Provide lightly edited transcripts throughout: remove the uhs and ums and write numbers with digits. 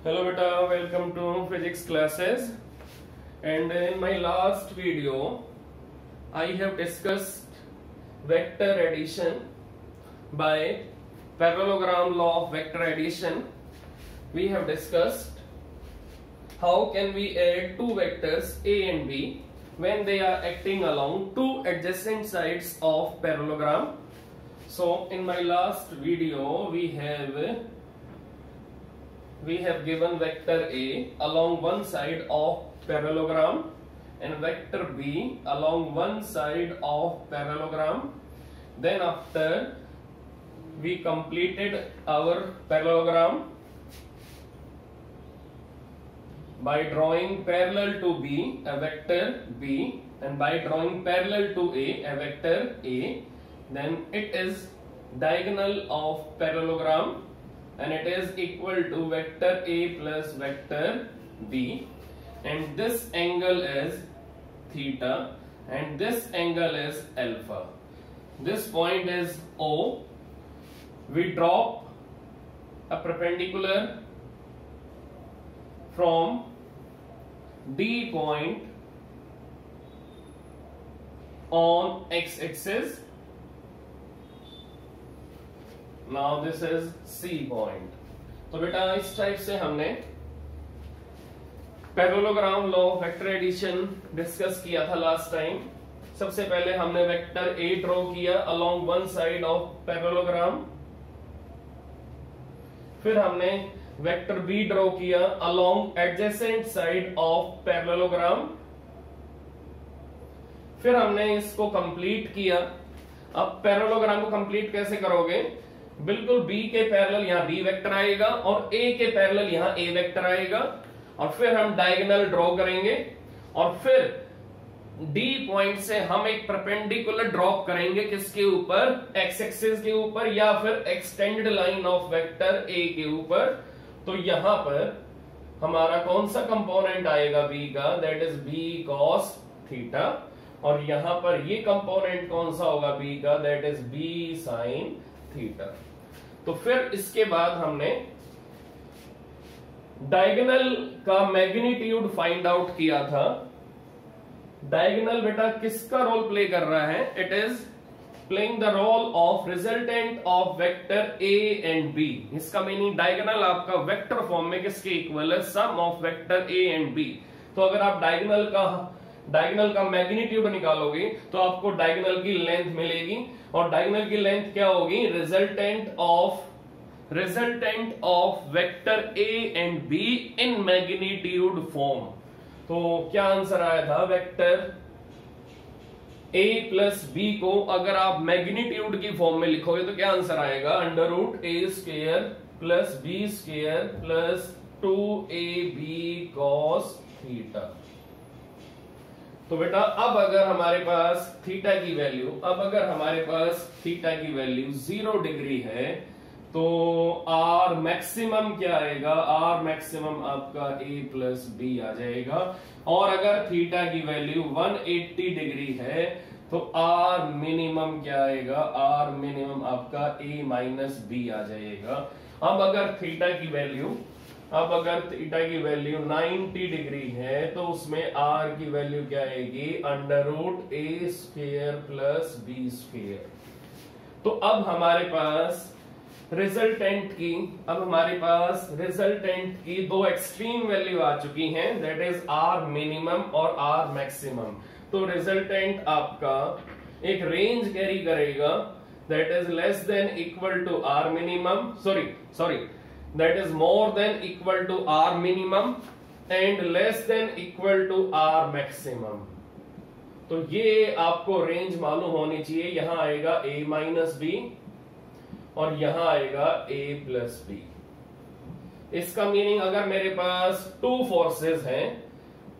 Hello beta, welcome to physics classes. And in my last video I have discussed vector addition by parallelogram law of vector addition. We have discussed how can we add two vectors A and B when they are acting along two adjacent sides of parallelogram. So in my last video we have given vector A along one side of parallelogram and vector B along one side of parallelogram. Then after we completed our parallelogram by drawing parallel to B a vector B and by drawing parallel to A vector A, then it is diagonal of parallelogram and it is equal to vector A plus vector B, and this angle is theta and this angle is alpha. This point is O. We drop a perpendicular from D point on x-axis. Now this is C point. तो बेटा इस type से हमने parallelogram law of vector addition discuss किया था last time. सबसे पहले हमने वेक्टर A ड्रॉ किया along one side of parallelogram, फिर हमने वेक्टर B ड्रॉ किया along adjacent side of parallelogram, फिर हमने इसको कंप्लीट किया. अब पैरेललोग्राम को कंप्लीट कैसे करोगे? बिल्कुल B के पैरेलल यहां B वेक्टर आएगा और A के पैरेलल यहां A वेक्टर आएगा और फिर हम डायगोनल ड्रॉ करेंगे और फिर D पॉइंट से हम एक परपेंडिकुलर ड्रॉप करेंगे किसके ऊपर? एक्स एक्सिस के ऊपर या फिर extended line of vector A के ऊपर. तो यहां पर हमारा कौन सा कंपोनेंट आएगा B का? That is B cos theta. और यहां पर ये कंपोनेंट कौन सा होगा B का? That is B sin theta. तो फिर इसके बाद हमने डायगोनल का मैग्नीट्यूड फाइंड आउट किया था. डायगोनल बेटा किसका रोल प्ले कर रहा है? It is playing the role of resultant of vector A and B. इसका मीनिंग डायगोनल आपका वेक्टर फॉर्म में किसके इक्वल है? Sum of vector A and B. तो अगर आप डायगोनल का मैग्नीट्यूड निकालोगे तो आपको डायगोनल की लेंथ मिलेगी और डायगोनल की लेंथ क्या होगी? Resultant of vector A and B in magnitude form. तो क्या आंसर आया था? वेक्टर A प्लस B को अगर आप मैग्नीट्यूड की फॉर्म में लिखोगे तो क्या आंसर आएगा? Under root A square plus B square plus 2AB cos theta. तो बेटा अब अगर हमारे पास थीटा की वैल्यू 0 डिग्री है तो आर मैक्सिमम क्या आएगा? आर मैक्सिमम आपका A प्लस B आ जाएगा. और अगर थीटा की वैल्यू 180 डिग्री है तो आर मिनिमम क्या आएगा? आर मिनिमम आपका A माइनस B आ जाएगा. अब अगर थीटा की वैल्यू 90 डिग्री है तो उसमें आर की वैल्यू क्या आएगी? Under root A square plus B square. तो अब हमारे पास रिजल्टेंट की दो एक्सट्रीम वैल्यू आ चुकी हैं. दैट इज आर मिनिमम और आर मैक्सिमम. तो रिजल्टेंट आपका एक रेंज कैरी करेगा. That is less than equal to R minimum, sorry that is more than equal to R minimum and less than equal to R maximum. तो ये आपको range मालूम होनी चाहिए. यहां आएगा A माइनस B और यहां आएगा A प्लस B. इसका मीनिंग अगर मेरे पास टू फोर्सेस हैं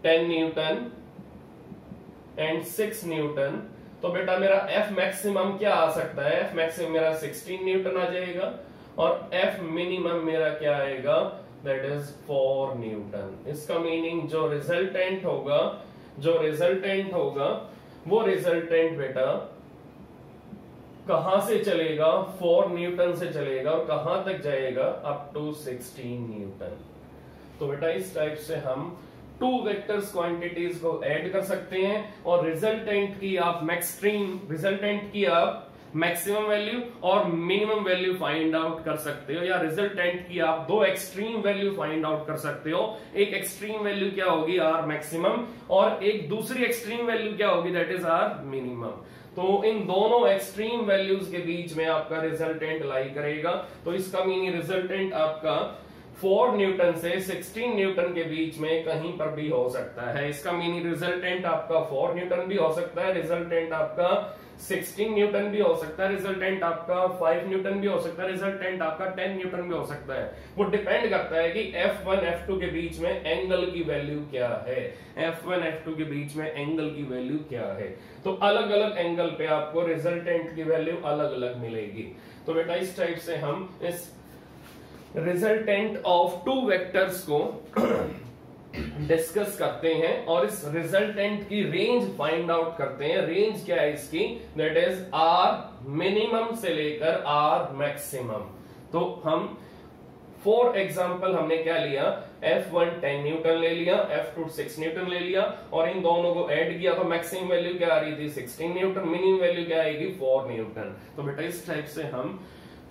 10 न्यूटन एंड 6 न्यूटन तो बेटा मेरा F मैक्सिमम क्या आ सकता है? F मैक्सिमम मेरा 16 न्यूटन आ जाएगा और F मिनिमम मेरा क्या आएगा? That is 4 Newton. इसका मीनिंग जो रिजल्टेंट होगा वो रिजल्टेंट बेटा कहां से चलेगा? 4 न्यूटन से चलेगा और कहां तक जाएगा? Up to 16 newton. तो बेटा इस टाइप से हम टू वेक्टर्स क्वांटिटीज को ऐड कर सकते हैं और रिजल्टेंट की आप मैक्सिमम वैल्यू और मिनिमम वैल्यू फाइंड आउट कर सकते हो, या रिजल्टेंट की आप दो एक्सट्रीम वैल्यू फाइंड आउट कर सकते हो। एक एक्सट्रीम वैल्यू क्या होगी, आर मैक्सिमम, और एक दूसरी एक्सट्रीम वैल्यू क्या होगी, दैट इज आर मिनिमम। तो इन दोनों एक्सट्रीम वैल्यूज के बीच में आपका रिजल्टेंट लाई करेगा। तो इसका मीनिंग रिजल्टेंट आपका 4 न्यूटन से 16 न्यूटन के बीच में कहीं पर भी हो सकता है। इसका मीनिंग रिजल्टेंट आपका 4 न्यूटन भी हो सकता है, रिजल्टेंट आपका 16 न्यूटन भी हो सकता है, रिजल्टेंट आपका 5 न्यूटन भी हो सकता है, रिजल्टेंट आपका 10 न्यूटन भी हो सकता है। वो डिपेंड करता है कि F1 F2 के बीच में एंगल की वैल्यू क्या है, F1 F2 के बीच में एंगल की वैल्यू क्या है। तो अलग अलग एंगल पे आपको रिजल्टेंट की वैल्यू अलग अलग मिलेगी। तो बेटा इस टाइप से हम इस रिजल्टेंट ऑफ टू वेक्टर्स को डिस्कस करते हैं और इस रिजल्टेंट की रेंज फाइंड आउट करते हैं। रेंज क्या है इसकी, दैट इज आर मिनिमम से लेकर आर मैक्सिमम। तो हम फॉर एग्जाम्पल हमने क्या लिया, F1 10 न्यूटन ले लिया, F2 6 न्यूटन ले लिया और इन दोनों को ऐड किया तो मैक्सिमम वैल्यू क्या आ रही थी 16 न्यूटन, मिनिमम वैल्यू क्या आएगी 4 न्यूटन। तो बेटा इस टाइप से हम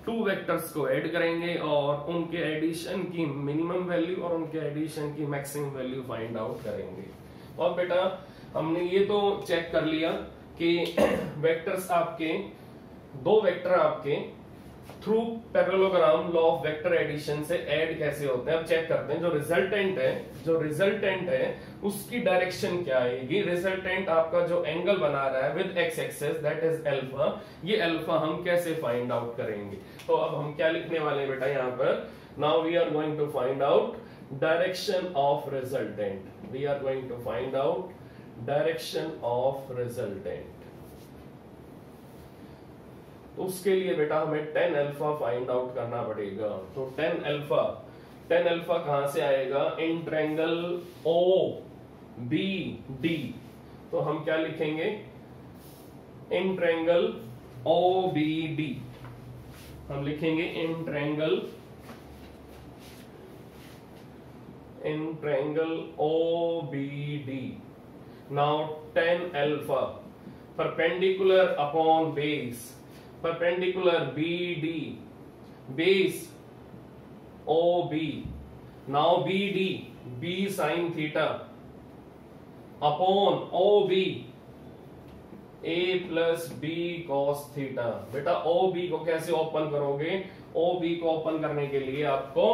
टू वेक्टर्स को ऐड करेंगे और उनके एडिशन की मिनिमम वैल्यू और उनके एडिशन की मैक्सिमम वैल्यू फाइंड आउट करेंगे। और बेटा हमने ये तो चेक कर लिया कि वेक्टर्स आपके, दो वेक्टर आपके through parallelogram law of vector addition से ऐड कैसे होते हैं। अब चेक करते हैं जो रिजल्टेंट है उसकी डायरेक्शन क्या आएगी। रिजल्टेंट आपका जो एंगल बना रहा है with X axis that is alpha, ये अल्फा हम कैसे फाइंड आउट करेंगे। तो अब हम क्या लिखने वाले हैं बेटा यहाँ पर, now we are going to find out direction of resultant. We are going to find out direction of resultant. तो उसके लिए बेटा हमें tan अल्फा फाइंड आउट करना पड़ेगा। तो tan अल्फा कहां से आएगा, इन ट्रायंगल OBD। तो हम क्या लिखेंगे, इन ट्रायंगल OBD हम लिखेंगे in triangle OBD। Now tan alpha perpendicular upon base, perpendicular BD, base OB, now BD, B sin theta upon OB, A plus B cos theta। बेटा OB को कैसे open करोगे, OB को open करने के लिए आपको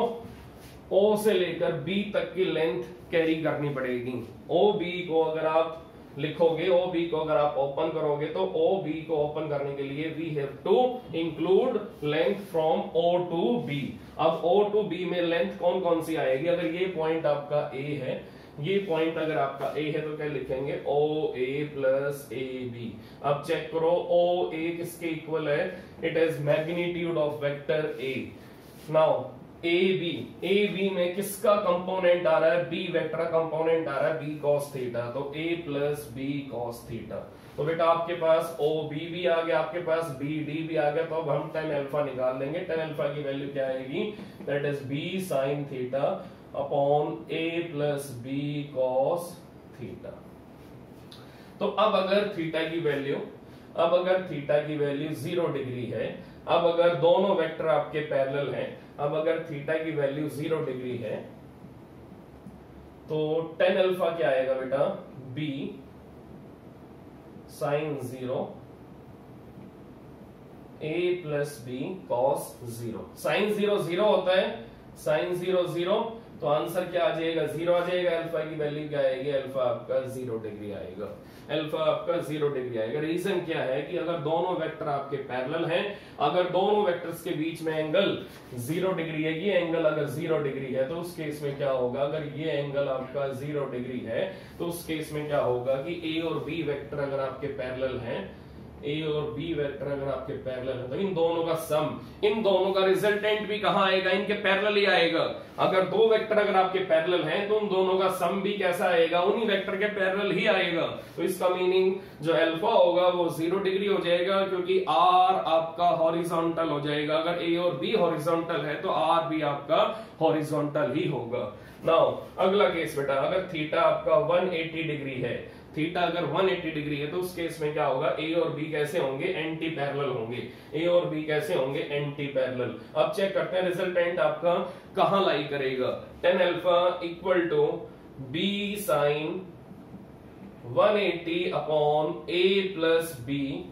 O से लेकर B तक की लेंथ कैरी करनी पड़ेगी। OB को अगर आप लिखोगे, OB को अगर आप ओपन करोगे तो OB को ओपन करने के लिए we have to include length from O to B। अब O to B में लेंथ कौन कौन सी आएगी, अगर ये पॉइंट आपका A है, ये पॉइंट अगर आपका A है तो क्या लिखेंगे OA प्लस AB। अब चेक करो OA किसके इक्वल है, it is magnitude of vector A। Now AB में किसका कंपोनेंट आ रहा है, B वेक्टर का कंपोनेंट आ रहा है B cos थीटा, तो A plus B cos theta. तो बेटा आपके पास OB भी आ गया, आपके पास BD भी आ गया। तो अब हम tan अल्फा निकाल लेंगे। tan अल्फा की वैल्यू क्या आएगी, that is B sin theta upon A plus B cos theta. तो अब अगर थीटा की वैल्यू 0 डिग्री है, अब अगर दोनों वेक्टर आपके पैरेलल हैं, अब अगर थीटा की वैल्यू 0 डिग्री है तो tan अल्फा क्या आएगा बेटा, B sin 0 A plus B cos 0। sin 0 0 होता है, sin 0 0, तो आंसर क्या आ जाएगा, 0 आ जाएगा। अल्फा की वैल्यू क्या आएगी, अल्फा आपका 0 डिग्री आएगा, अल्फा आपका 0 डिग्री आएगा। रीजन क्या है कि अगर दोनों वेक्टर आपके पैरेलल हैं, अगर दोनों वेक्टर्स के बीच में एंगल 0 डिग्री है, ये एंगल अगर 0 डिग्री है तो उस केस में क्या होगा, अगर ये एंगल आपका 0 डिग्री है तो उस केस में क्या होगा कि A और B वेक्टर अगर आपके पैरेलल हैं, ए और बी वेक्टर अगर आपके पैरेलल है तो इन दोनों का सम, इन दोनों का रिजल्टेंट भी कहां आएगा, इनके पैरेलल ही आएगा। अगर दो वेक्टर अगर आपके पैरेलल हैं तो उन दोनों का सम भी कैसा आएगा, उन्हीं वेक्टर के पैरेलल ही आएगा। तो इसका मीनिंग जो अल्फा होगा वो 0 डिग्री हो जाएगा, क्योंकि आर आपका हॉरिजॉन्टल हो जाएगा। अगर ए और बी हॉरिजॉन्टल है तो आर भी आपका हॉरिजॉन्टल ही होगा। नाउ अगला केस बेटा, अगर थीटा आपका 180 डिग्री है, थीटा अगर 180 डिग्री है तो उस केस में क्या होगा, ए और बी कैसे होंगे, एंटी पैरेलल होंगे। ए और बी कैसे होंगे, एंटी पैरेलल। अब चेक करते हैं रिजल्टेंट आपका कहां लाई करेगा। tan alpha equal to B sine 180 upon A plus B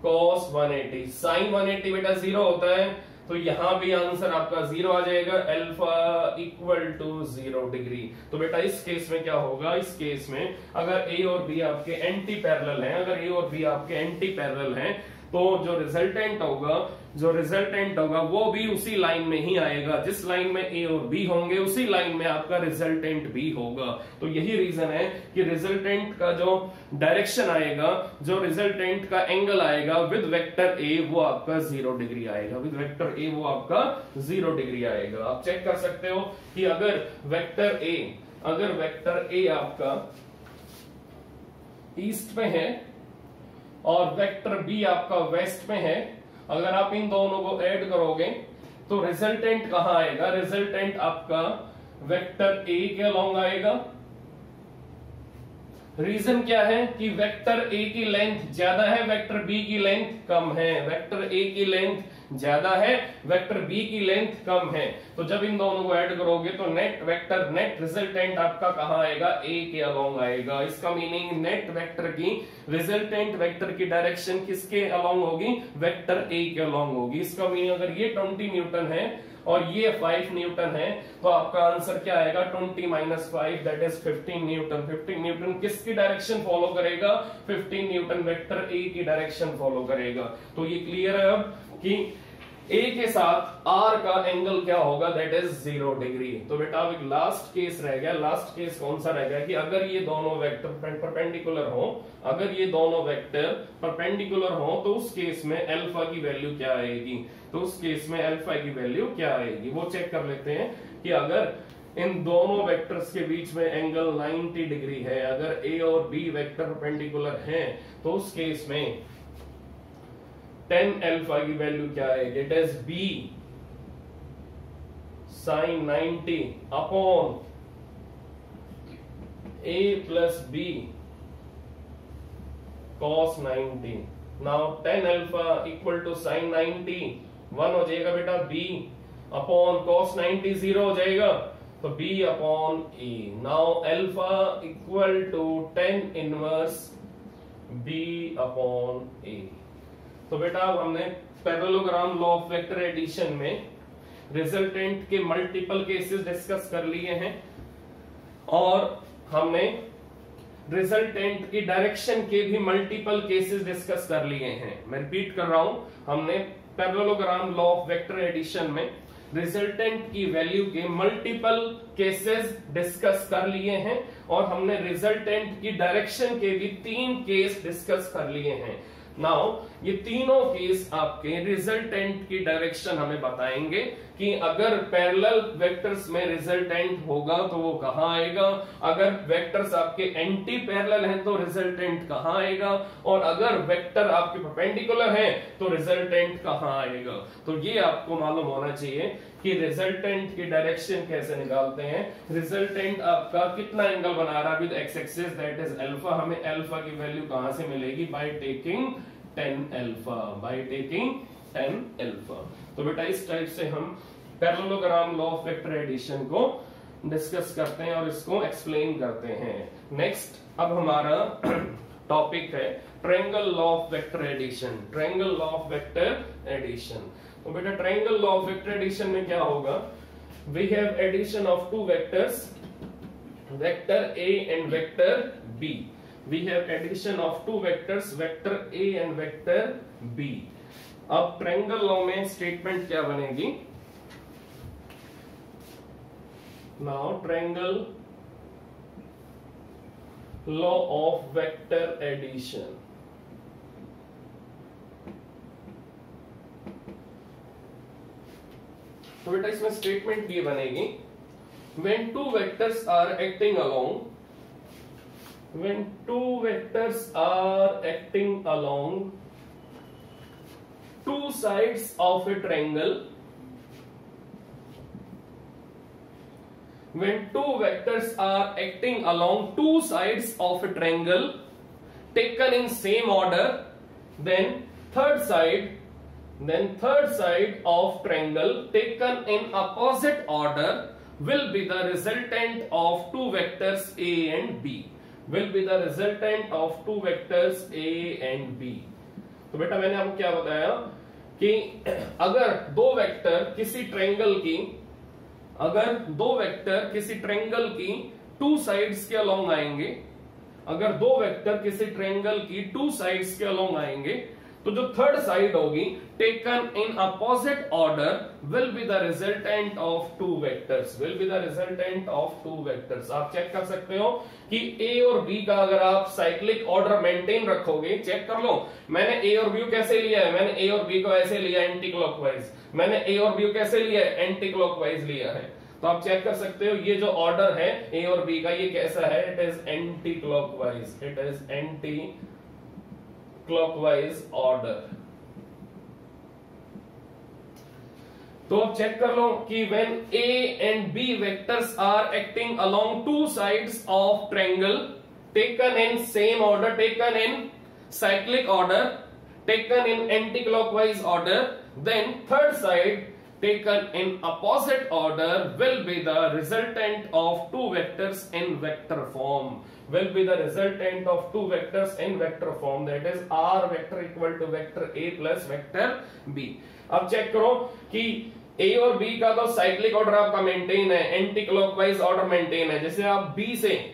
cos 180। Sine 180 बेटा 0 होता है, तो यहां भी आंसर आपका 0 आ जाएगा, अल्फा इक्वल टू 0 डिग्री। तो बेटा इस केस में क्या होगा, इस केस में अगर ए और बी आपके एंटी पैरेलल हैं, अगर ए और बी आपके एंटी पैरेलल हैं तो जो रिजल्टेंट होगा वो भी उसी लाइन में ही आएगा। जिस लाइन में ए और बी होंगे उसी लाइन में आपका रिजल्टेंट भी होगा। तो यही रीजन है कि रिजल्टेंट का जो डायरेक्शन आएगा, जो रिजल्टेंट का एंगल आएगा विद वेक्टर ए वो आपका 0 डिग्री आएगा, विद वेक्टर ए वो आपका 0 डिग्री आएगा। आप चेक कर सकते हो कि अगर वेक्टर ए आपका ईस्ट में है और वेक्टर बी आपका वेस्ट में है, अगर आप इन दोनों को ऐड करोगे तो रिजल्टेंट कहां आएगा, रिजल्टेंट आपका वेक्टर ए के अलोंग आएगा। रीजन क्या है कि वेक्टर ए की लेंथ ज्यादा है, वेक्टर बी की लेंथ कम है। वेक्टर ए की लेंथ ज्यादा है, वेक्टर बी की लेंथ कम है। तो जब इन दोनों को ऐड करोगे तो नेट रिजल्टेंट आपका कहां आएगा, ए के अलोंग आएगा। इसका मीनिंग नेट वेक्टर की रिजल्टेंट वेक्टर की डायरेक्शन किसके अलोंग होगी, वेक्टर ए के अलोंग होगी। इसका मीनिंग अगर ये 20 न्यूटन है और ये 5 न्यूटन है तो आपका आंसर क्या आएगा, 20 minus 5 that is 15 Newton. 15 Newton किसकी डायरेक्शन फॉलो करेगा, 15 न्यूटन वेक्टर ए की डायरेक्शन फॉलो करेगा। तो ये क्लियर है अब कि ए के साथ आर का एंगल क्या होगा, दैट इज 0 डिग्री। तो बेटा अब एक लास्ट केस रह गया। लास्ट केस कौन सा रह गया कि अगर ये दोनों वेक्टर परपेंडिकुलर हो, अगर ये दोनों वेक्टर परपेंडिकुलर हो तो उस केस में अल्फा की वैल्यू क्या आएगी। तो उस केस में अल्फा की वैल्यू क्या आएगी वो चेक कर लेते हैं कि अगर इन दोनों वेक्टर्स के बीच में एंगल 90 डिग्री है, अगर ए और बी वेक्टर परपेंडिकुलर हैं तो उस केस में tan अल्फा की वैल्यू क्या है, it is B sine 90 upon A plus B cos 90। Now tan alpha equal to sine 90 1 हो जाएगा बेटा, b अपॉन cos 90 0 हो जाएगा, तो b upon A. Now alpha equal to tan inverse b upon A. तो बेटा अब हमने parallelogram law of vector addition में रिजल्टेंट के मल्टीपल केसेस डिस्कस कर लिए हैं और हमने रिजल्टेंट की डायरेक्शन के भी मल्टीपल केसेस डिस्कस कर लिए हैं। मैं रिपीट कर रहा हूं, हमने parallelogram law of vector addition में रिजल्टेंट की वैल्यू के मल्टीपल केसेस डिस्कस कर लिए हैं और हमने रिजल्टेंट की डायरेक्शन के भी 3 केस डिस्कस कर लिए हैं। नाउ ये तीनों केस आपके रिजल्टेंट की डायरेक्शन हमें बताएंगे कि अगर पैरेलल वेक्टर्स में रिजल्टेंट होगा तो वो कहां आएगा, अगर वेक्टर्स आपके एंटी पैरेलल हैं तो रिजल्टेंट कहां आएगा, और अगर वेक्टर आपके परपेंडिकुलर हैं तो रिजल्टेंट कहां आएगा। तो ये आपको मालूम होना चाहिए कि रिजल्टेंट की डायरेक्शन कैसे निकालते हैं। रिजल्टेंट आपका कितना एंगल बना रहा है with X axis, that is alpha. हमें अल्फा की वैल्यू कहां से मिलेगी, by taking tan alpha, by taking tan alpha. तो बेटा इस टाइप से हम parallelogram law of vector addition को डिस्कस करते हैं और इसको एक्सप्लेन करते हैं। नेक्स्ट अब हमारा टॉपिक है triangle law of vector addition. Triangle law of vector addition. तो बेटा triangle law of vector addition में क्या होगा, we have addition of 2 vectors, vector A and vector B। We have addition of 2 vectors, vector A and vector B। अब triangle law में statement क्या बनेगी, now triangle law of vector addition. तो बेटा इसमें स्टेटमेंट ये बनेगी, when two vectors are acting along two sides of a triangle, when two vectors are acting along two sides of a triangle taken in same order, then third side of triangle taken in opposite order will be the resultant of two vectors A and B. Will be the resultant of two vectors A and B. तो बेटा मैंने आपको क्या बताया कि अगर दो vector किसी ट्रायंगल की टू साइड्स के अलोंग आएंगे, अगर दो वेक्टर किसी ट्रायंगल की टू साइड्स के अलोंग आएंगे, तो जो थर्ड साइड होगी taken in opposite order will be the resultant of two vectors, आप चेक कर सकते हो कि ए और बी का अगर आप साइक्लिक ऑर्डर मेंटेन रखोगे, चेक कर लो, मैंने ए और बी कैसे लिया है, मैंने ए और बी को ऐसे लिया एंटी क्लॉकवाइज, मैंने ए और बी कैसे लिया है, एंटी क्लॉकवाइज लिया है, तो आप चेक कर सकते हो ये जो ऑर्डर है ए और बी का ये कैसा है, it is anti clockwise order. तो अब चेक कर लो कि when A and B vectors are acting along two sides of triangle taken in same order, taken in cyclic order, taken in anti-clockwise order, then third side taken in opposite order will be the resultant of two vectors in vector form, that is R vector equal to vector A plus vector B। अब check करो कि A और B का तो cyclic order आपका maintain है, anti clockwise order maintain है, जैसे आप B से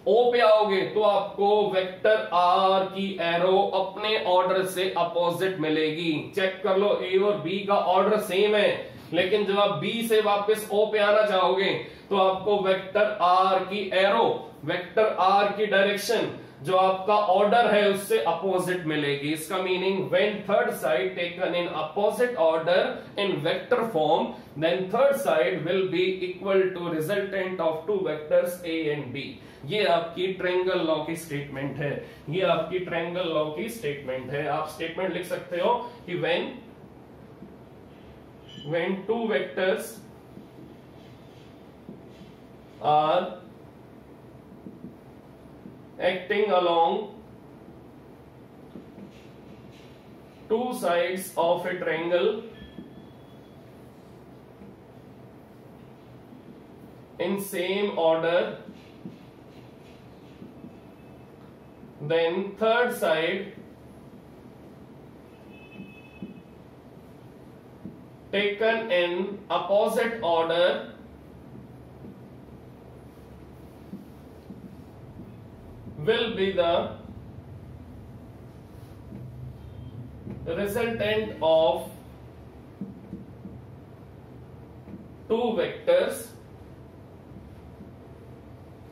O पे आओगे तो आपको वेक्टर R की एरो अपने ऑर्डर से अपोजिट मिलेगी। चेक कर लो A और B का ऑर्डर सेम है, लेकिन जब आप B से वापस O पे आना चाहोगे तो आपको वेक्टर R की एरो, वेक्टर R की डायरेक्शन जो आपका ऑर्डर है उससे अपोजिट मिलेगी। इसका meaning when third side taken in opposite order in vector form, then third side will be equal to resultant of two vectors A and B। ये आपकी triangle law की स्टेटमेंट है, ये आपकी ट्रायंगल लॉ की statement है। आप statement लिख सकते हो कि when two vectors are acting along two sides of a triangle in same order, then third side taken in opposite order will be the resultant of two vectors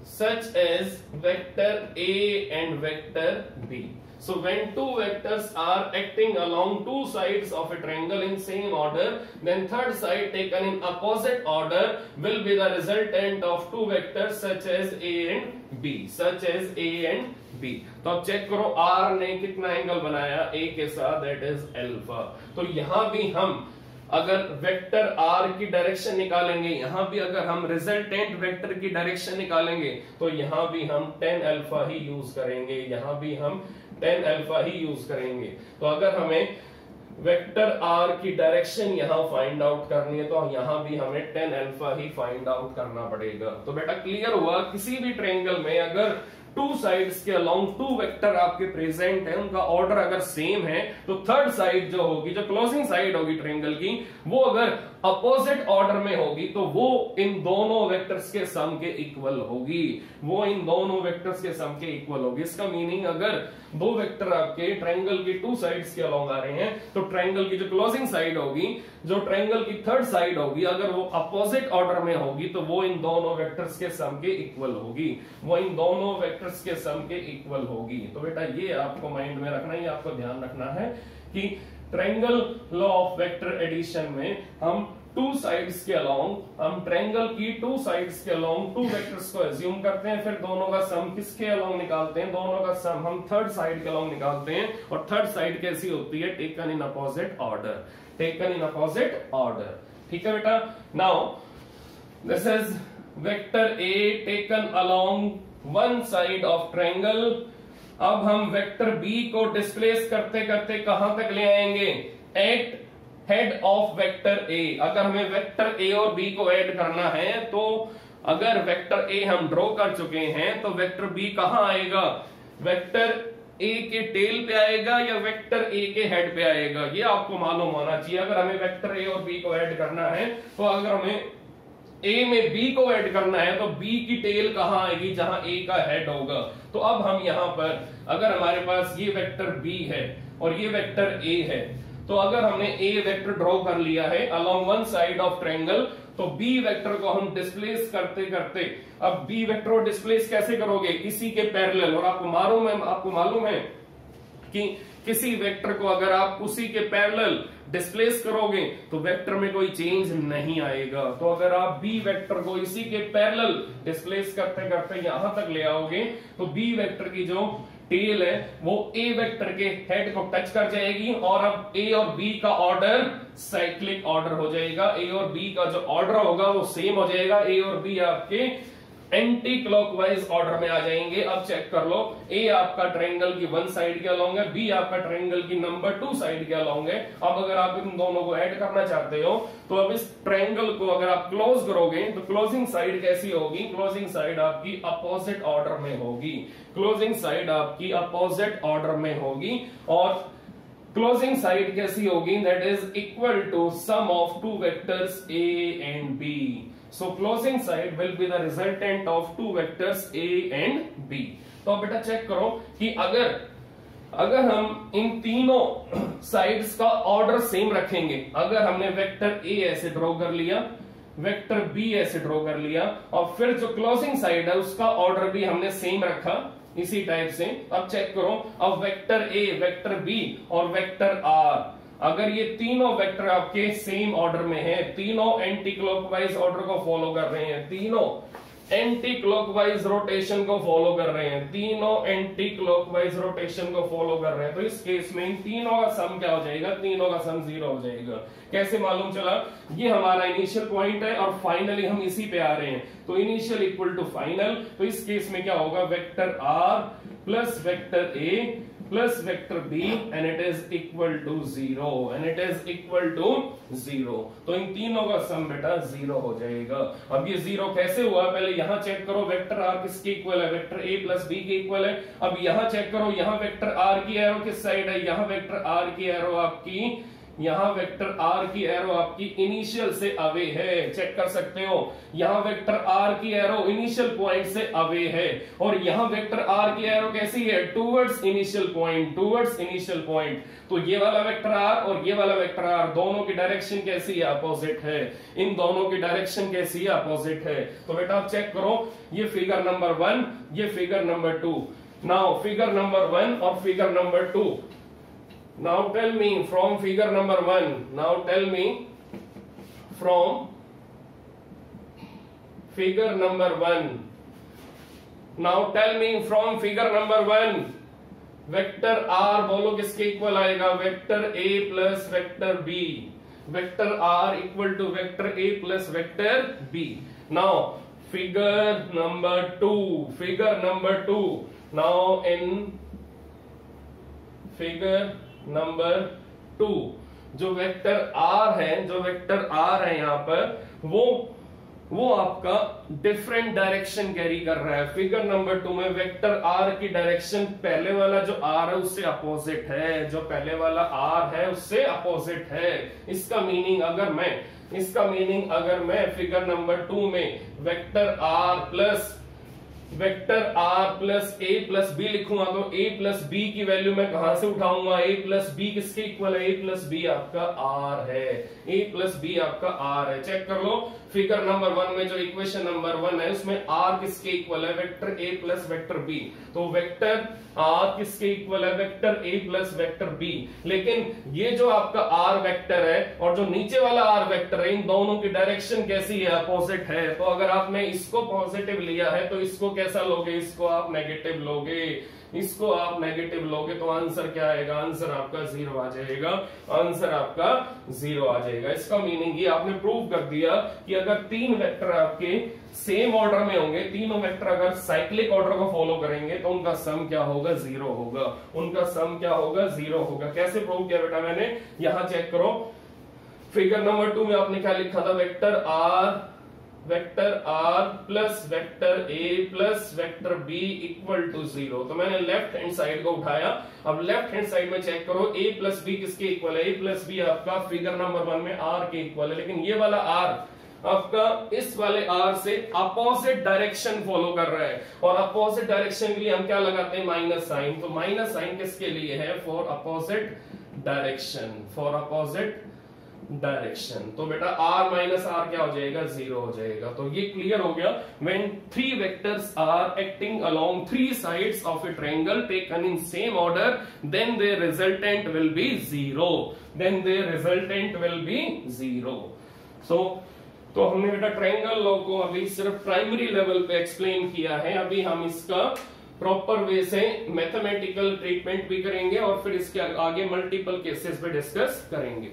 such as vector A and vector B. So when two vectors are acting along two sides of a triangle in same order, then third side taken in opposite order will be the resultant of two vectors such as A and B, तो अब check करो R ने कितना angle बनाया A के साथ, that is alpha. तो यहां भी हम अगर वेक्टर R की डायरेक्शन निकालेंगे, यहां भी अगर हम रिजल्टेंट वेक्टर की डायरेक्शन निकालेंगे तो यहां भी हम tan अल्फा ही यूज करेंगे, यहां भी हम tan अल्फा ही यूज करेंगे। तो अगर हमें वेक्टर R की डायरेक्शन यहां फाइंड आउट करनी है तो यहां भी हमें tan अल्फा ही फाइंड आउट करना पड़ेगा। तो बेटा क्लियर हुआ, किसी भी ट्रायंगल में अगर टू साइड्स के अलोंग टू वेक्टर आपके प्रेजेंट है, उनका ऑर्डर अगर सेम है, तो थर्ड साइड जो होगी, जो क्लोजिंग साइड होगी ट्रायंगल की, वो अगर अपोजिट ऑर्डर में होगी तो वो इन दोनों वेक्टर्स के सम के इक्वल होगी, इसका मीनिंग अगर दो वेक्टर आपके ट्रायंगल की टू साइड्स के अलोंग आ रहे हैं तो ट्रायंगल की जो क्लोजिंग साइड होगी, जो ट्रायंगल की थर्ड साइड होगी, अगर वो अपोजिट ऑर्डर में होगी तो वो इन दोनों वेक्टर्स के सम के इक्वल होगी, तो बेटा ये आपको माइंड में रखना, ये आपको ध्यान रखना है कि triangle law of vector addition में हम टू साइड्स के अलोंग, हम ट्रायंगल की टू साइड्स के अलोंग टू वेक्टर्स को एज्यूम करते हैं, फिर दोनों का सम किसके अलोंग निकालते हैं, दोनों का सम हम थर्ड साइड के अलोंग निकालते हैं। और थर्ड साइड कैसी होती है, taken in opposite order, taken in opposite order. ठीक है बेटा। Now this is vector a taken along one side of triangle. अब हम वेक्टर बी को डिस्प्लेस करते करते कहां तक ले आएंगे, eight head of vector A. अगर हमें वेक्टर ए और बी को ऐड करना है तो अगर वेक्टर ए हम ड्रॉ कर चुके हैं तो वेक्टर बी कहां आएगा, वेक्टर ए के टेल पे आएगा या वेक्टर ए के हेड पे आएगा, ये आपको मालूम होना चाहिए। अगर हमें वेक्टर ए और बी को ऐड करना है तो अगर हमें ए में बी को ऐड करना है तो बी की टेल कहां आएगी, जहां ए का हेड होगा। तो अब हम यहां पर अगर हमारे पास ये वेक्टर बी है और ये वेक्टर ए है, तो अगर हमने ए वेक्टर ड्रॉ कर लिया है along one side of triangle, तो बी वेक्टर को हम डिस्प्लेस करते करते, अब बी वेक्टर को डिस्प्लेस कैसे करोगे, इसी के पैरेलल। और आपको मालूम है कि किसी वेक्टर को अगर आप उसी के पैरेलल डिस्प्लेस करोगे तो वेक्टर में कोई चेंज नहीं आएगा। तो अगर आप बी वेक्टर को इसी के पैरेलल डिस्प्लेस करते करते यहां तक ले आओगे तो बी वेक्टर की जो टेल है वो ए वेक्टर के हेड को टच कर जाएगी और अब ए और बी का ऑर्डर साइक्लिक ऑर्डर हो जाएगा। ए और बी का जो ऑर्डर होगा वो सेम हो जाएगा, ए और बी आपके एंटी क्लॉकवाइज ऑर्डर में आ जाएंगे। अब चेक कर लो, ए आपका ट्रायंगल की वन साइड के अलोंग है, बी आपका ट्रायंगल की नंबर टू साइड के अलोंग है। अब अगर आप इन दोनों को ऐड करना चाहते हो तो अब इस ट्रायंगल को अगर आप क्लोज करोगे तो क्लोजिंग साइड कैसी होगी, क्लोजिंग साइड आपकी अपोजिट ऑर्डर में होगी, क्लोजिंग साइड आपकी अपोजिट ऑर्डर में होगी। और क्लोजिंग साइड कैसी होगी, that is equal to sum of two vectors A and B. So closing side will be the resultant of two vectors A and B. तो बेटा चेक करो कि अगर हम इन तीनों साइड्स का ऑर्डर सेम रखेंगे, अगर हमने वेक्टर A ऐसे ड्रॉ कर लिया, वेक्टर B ऐसे ड्रॉ कर लिया और फिर जो क्लोजिंग साइड है उसका ऑर्डर भी हमने सेम रखा इसी टाइप से। अब चेक करो, अब वेक्टर A, वेक्टर B और वेक्टर R, अगर ये तीनों वेक्टर आपके सेम ऑर्डर में हैं, तीनों एंटी क्लॉकवाइज ऑर्डर को फॉलो कर रहे हैं, तीनों एंटी क्लॉकवाइज रोटेशन को फॉलो कर रहे हैं, तीनों एंटी क्लॉकवाइज रोटेशन को फॉलो कर रहे हैं, तो इस केस में इन तीनों का सम क्या हो जाएगा, तीनों का सम 0 हो जाएगा। कैसे मालूम चला, ये हमारा इनिशियल पॉइंट है और फाइनली हम इसी पे आ रहे हैं, तो इनिशियल इक्वल टू फाइनल। तो इस केस में क्या होगा, vector R plus vector A plus vector B and it is equal to 0, and it is equal to 0। तो इन तीनों का सम बेटा 0 हो जाएगा। अब ये 0 कैसे हुआ, पहले यहां चेक करो, वेक्टर आर किसके इक्वल है, वेक्टर ए प्लस बी के इक्वल है। अब यहां चेक करो, यहां वेक्टर आर की एरो किस साइड है, यहां वेक्टर आर की एरो आपकी, यहां वेक्टर आर की एरो आपकी इनिशियल से अवे है, चेक कर सकते हो, यहां वेक्टर आर की एरो इनिशियल पॉइंट से अवे है और यहां वेक्टर आर की एरो कैसी है, towards initial point, towards initial point. तो ये वाला वेक्टर आर और ये वाला वेक्टर आर दोनों की डायरेक्शन कैसी है, अपोजिट है, इन दोनों की डायरेक्शन कैसी है, अपोजिट है। तो बेटा आप चेक करो, ये फिगर नंबर 1, ये figure number 2। Now figure number 1 और figure number 2, now tell me from figure number 1, now tell me from figure number 1, now tell me from figure number 1, vector R बोलो किसके इक्वल आएगा, vector A plus vector B, vector R equal to vector A plus vector B. Now figure number 2, figure number 2, now in figure number 2 जो vector are है, जो vector are है यहां पर वो आपका डिफरेंट डायरेक्शन कैरी कर रहा है। फिगर नंबर 2 में वेक्टर आर की डायरेक्शन पहले वाला जो आर है उससे अपोजिट है, जो पहले वाला आर है उससे अपोजिट है। इसका मीनिंग अगर मैं फिगर नंबर 2 में vector R plus vector R plus A plus B लिखूंगा तो ए प्लस बी की वैल्यू मैं कहां से उठाऊंगा, ए प्लस बी किसके इक्वल है, ए प्लस बी आपका आर है, ए प्लस बी आपका आर है। चेक कर लो फिगर नंबर 1 में जो इक्वेशन नंबर 1 है उसमें आर किसके इक्वल है, vector A plus vector B. तो वेक्टर आर किसके इक्वल है, vector A plus vector B. लेकिन ये जो आपका आर वेक्टर है और जो नीचे वाला आर वेक्टर है, इन दोनों की डायरेक्शन कैसी है, अपोजिट है। तो अगर आपने इसको पॉजिटिव लिया है तो इसको कैसा लोगे, इसको आप नेगेटिव लोगे, इसको आप नेगेटिव लोगे तो आंसर क्या आएगा, आंसर आपका 0 आ जाएगा, आंसर आपका 0 आ जाएगा। इसका मीनिंग ये आपने प्रूव कर दिया कि अगर 3 वेक्टर आपके सेम ऑर्डर में होंगे, तीनों वेक्टर अगर साइक्लिक ऑर्डर को फॉलो करेंगे तो उनका सम क्या होगा, 0 होगा, उनका सम क्या होगा, 0 होगा। कैसे प्रूव किया बेटा मैंने, यहां चेक करो फिगर नंबर 2 में आपने क्या लिखा था, vector R plus vector A plus vector B equal to 0। तो मैंने लेफ्ट हैंड साइड को उठाया। अब लेफ्ट हैंड साइड में चेक करो ए प्लस बी किसके इक्वल है, ए प्लस बी आपका फिगर नंबर 1 में आर के इक्वल है। लेकिन ये वाला आर आपका इस वाले आर से अपोजिट डायरेक्शन फॉलो कर रहा है, और अपोजिट डायरेक्शन के लिए हम क्या लगाते हैं, माइनस साइन। तो माइनस साइन किसके लिए है, for opposite direction, for opposite direction. तो बेटा r माइनस r क्या हो जाएगा, 0 हो जाएगा। तो ये क्लियर हो गया। when 3 vectors are acting along 3 sides of a triangle taken in same order, then their resultant will be 0, then their resultant will be 0। तो हमने बेटा ट्रायंगल लॉ को अभी सिर्फ प्राइमरी लेवल पे एक्सप्लेन किया है। अभी हम इसका प्रॉपर वे से मैथमेटिकल ट्रीटमेंट भी करेंगे और फिर इसके आगे मल्टीपल केसेस पे डिस्कस करेंगे।